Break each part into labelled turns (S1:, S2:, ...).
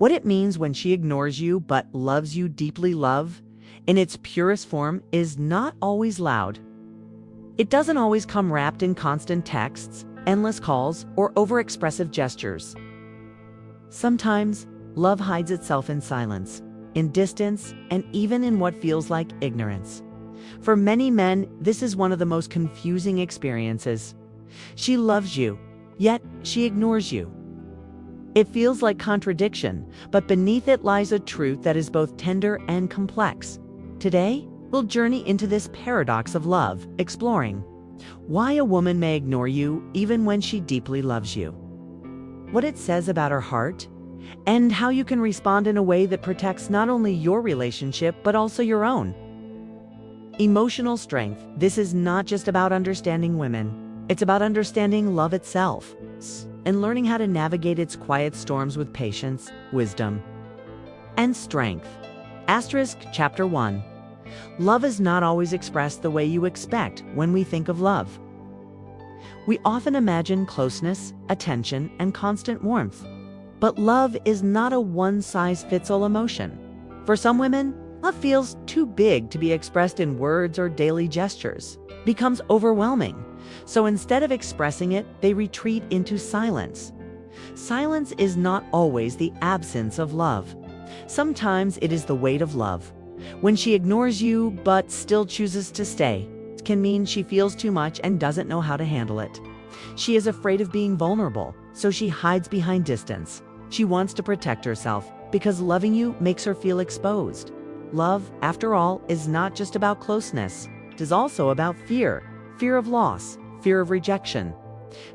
S1: What it means when she ignores you but loves you deeply. Love, in its purest form, is not always loud. It doesn't always come wrapped in constant texts, endless calls, or overexpressive gestures. Sometimes, love hides itself in silence, in distance, and even in what feels like ignorance. For many men, this is one of the most confusing experiences. She loves you, yet she ignores you. It feels like contradiction, but beneath it lies a truth that is both tender and complex. Today, we'll journey into this paradox of love, exploring why a woman may ignore you even when she deeply loves you, what it says about her heart, and how you can respond in a way that protects not only your relationship but also your own. Emotional strength. This is not just about understanding women. It's about understanding love itself and learning how to navigate its quiet storms with patience, wisdom, and strength. Chapter 1. Love is not always expressed the way you expect when we think of love. We often imagine closeness, attention, and constant warmth. But love is not a one-size-fits-all emotion. For some women, love feels too big to be expressed in words or daily gestures, becomes overwhelming. So instead of expressing it, they retreat into silence. Silence is not always the absence of love. Sometimes it is the weight of love. When she ignores you but still chooses to stay, it can mean she feels too much and doesn't know how to handle it. She is afraid of being vulnerable, so she hides behind distance. She wants to protect herself because loving you makes her feel exposed. Love, after all, is not just about closeness. It is also about fear. Fear of loss, fear of rejection,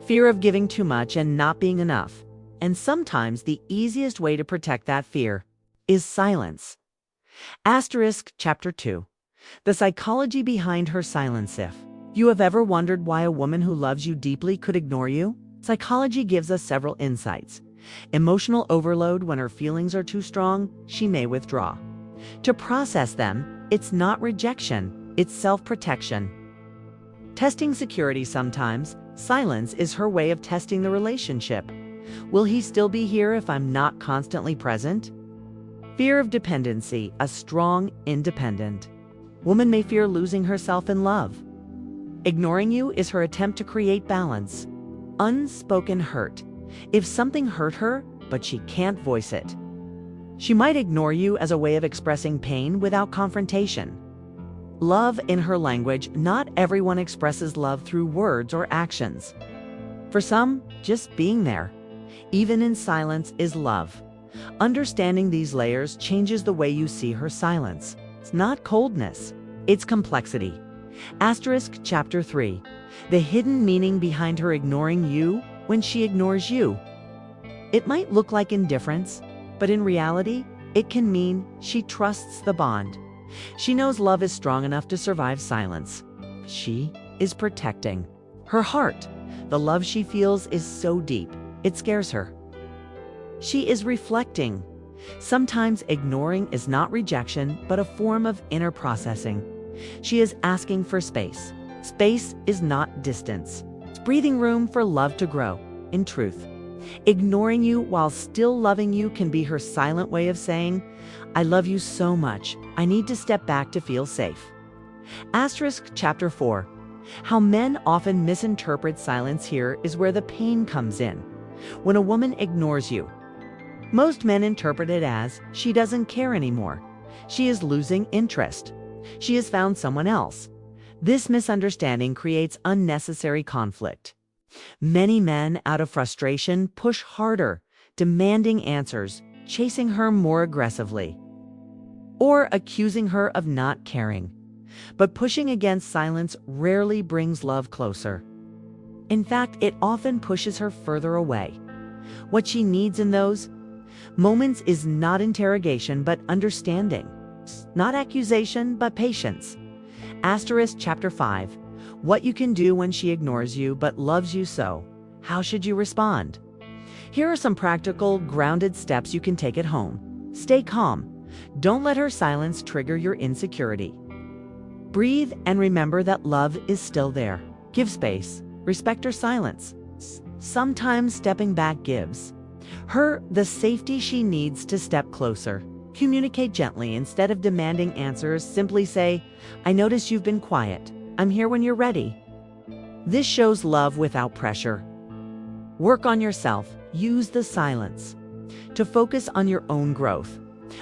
S1: fear of giving too much and not being enough. And sometimes the easiest way to protect that fear is silence. Chapter 2. The psychology behind her silence. If you have ever wondered why a woman who loves you deeply could ignore you, psychology gives us several insights. Emotional overload. When her feelings are too strong, she may withdraw. To process them, it's not rejection, it's self-protection. Testing security. Sometimes, silence is her way of testing the relationship. Will he still be here if I'm not constantly present? Fear of dependency. A strong, independent woman may fear losing herself in love. Ignoring you is her attempt to create balance. Unspoken hurt. If something hurt her, but she can't voice it, she might ignore you as a way of expressing pain without confrontation. Love in her language. Not everyone expresses love through words or actions. For some, just being there, even in silence, is love. Understanding these layers changes the way you see her silence. It's not coldness, it's complexity. Chapter 3. The hidden meaning behind her ignoring you when she ignores you. It might look like indifference, but in reality, it can mean she trusts the bond. She knows love is strong enough to survive silence. She is protecting her heart. The love she feels is so deep, it scares her. She is reflecting. Sometimes ignoring is not rejection, but a form of inner processing. She is asking for space. Space is not distance. It's breathing room for love to grow. In truth, ignoring you while still loving you can be her silent way of saying, I love you so much, I need to step back to feel safe. Chapter 4. How men often misinterpret silence. Here is where the pain comes in. When a woman ignores you, most men interpret it as she doesn't care anymore. She is losing interest. She has found someone else. This misunderstanding creates unnecessary conflict. Many men, out of frustration, push harder, demanding answers, chasing her more aggressively, or accusing her of not caring. But pushing against silence rarely brings love closer. In fact, it often pushes her further away. What she needs in those moments is not interrogation, but understanding. Not accusation, but patience. Chapter 5. What you can do when she ignores you but loves you so. How should you respond? Here are some practical, grounded steps you can take at home. Stay calm. Don't let her silence trigger your insecurity. Breathe and remember that love is still there. Give space. Respect her silence. Sometimes stepping back gives. her the safety she needs to step closer. Communicate gently instead of demanding answers. Simply say, "I notice you've been quiet. I'm here when you're ready." This shows love without pressure. Work on yourself. Use the silence to focus on your own growth.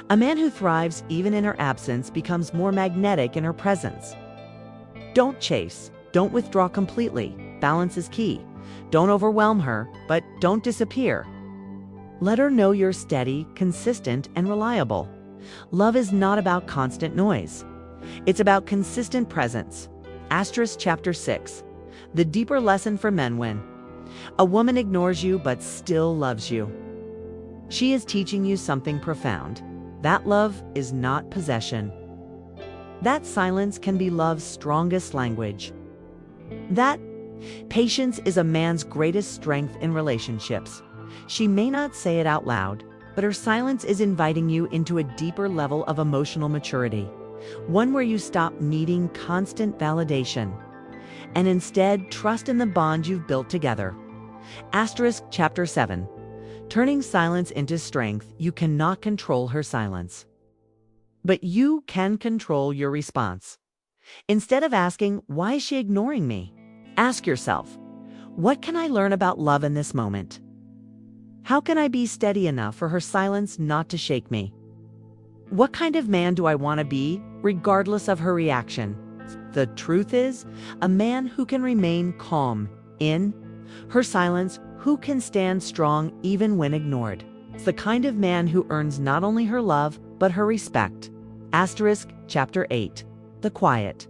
S1: A man who thrives even in her absence becomes more magnetic in her presence. Don't chase. Don't withdraw completely. Balance is key. Don't overwhelm her, but don't disappear. Let her know you're steady, consistent, and reliable. Love is not about constant noise. It's about consistent presence. Chapter 6. The deeper lesson for men when a woman ignores you but still loves you. She is teaching you something profound. That love is not possession. That silence can be love's strongest language. That patience is a man's greatest strength in relationships. She may not say it out loud, but her silence is inviting you into a deeper level of emotional maturity, one where you stop needing constant validation and instead trust in the bond you've built together. Chapter 7. Turning silence into strength. You cannot control her silence, but you can control your response. Instead of asking, "Why is she ignoring me?" ask yourself, "What can I learn about love in this moment? How can I be steady enough for her silence not to shake me? What kind of man do I want to be, regardless of her reaction?" The truth is, a man who can remain calm in her silence, who can stand strong even when ignored. It's the kind of man who earns not only her love, but her respect. Chapter 8. The quiet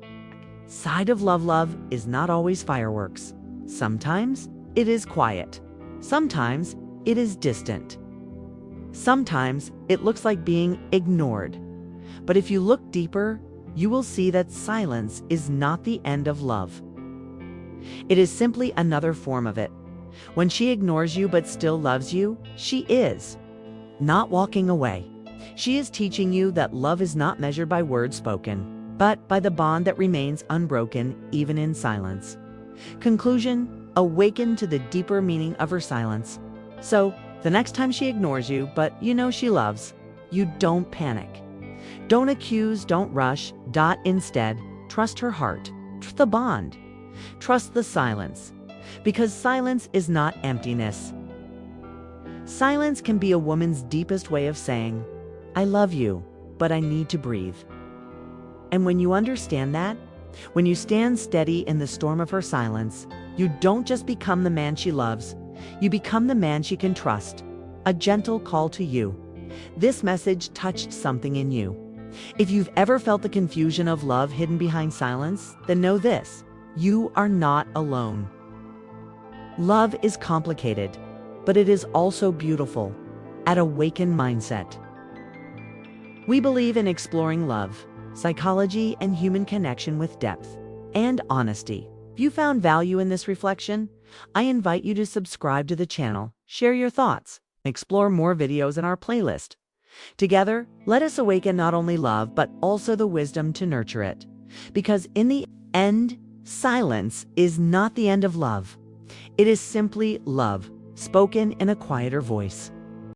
S1: side of love. Love is not always fireworks. Sometimes it is quiet. Sometimes it is distant. Sometimes it looks like being ignored. But if you look deeper, you will see that silence is not the end of love. It is simply another form of it. When she ignores you but still loves you, she is not walking away. She is teaching you that love is not measured by words spoken, but by the bond that remains unbroken even in silence. Conclusion: awaken to the deeper meaning of her silence. So, the next time she ignores you, but you know she loves, you don't panic. Don't accuse, don't rush. Instead, trust her heart, trust the bond, trust the silence. Because silence is not emptiness. Silence can be a woman's deepest way of saying, "I love you, but I need to breathe." And when you understand that, when you stand steady in the storm of her silence, you don't just become the man she loves, you become the man she can trust. A gentle call to you. This message touched something in you. If you've ever felt the confusion of love hidden behind silence, then know this: you are not alone. Love is complicated, but it is also beautiful. At Awaken Mindset, we believe in exploring love, psychology, and human connection with depth and honesty. If you found value in this reflection, I invite you to subscribe to the channel, share your thoughts, and explore more videos in our playlist. Together, let us awaken not only love, but also the wisdom to nurture it. Because in the end, silence is not the end of love. It is simply love, spoken in a quieter voice.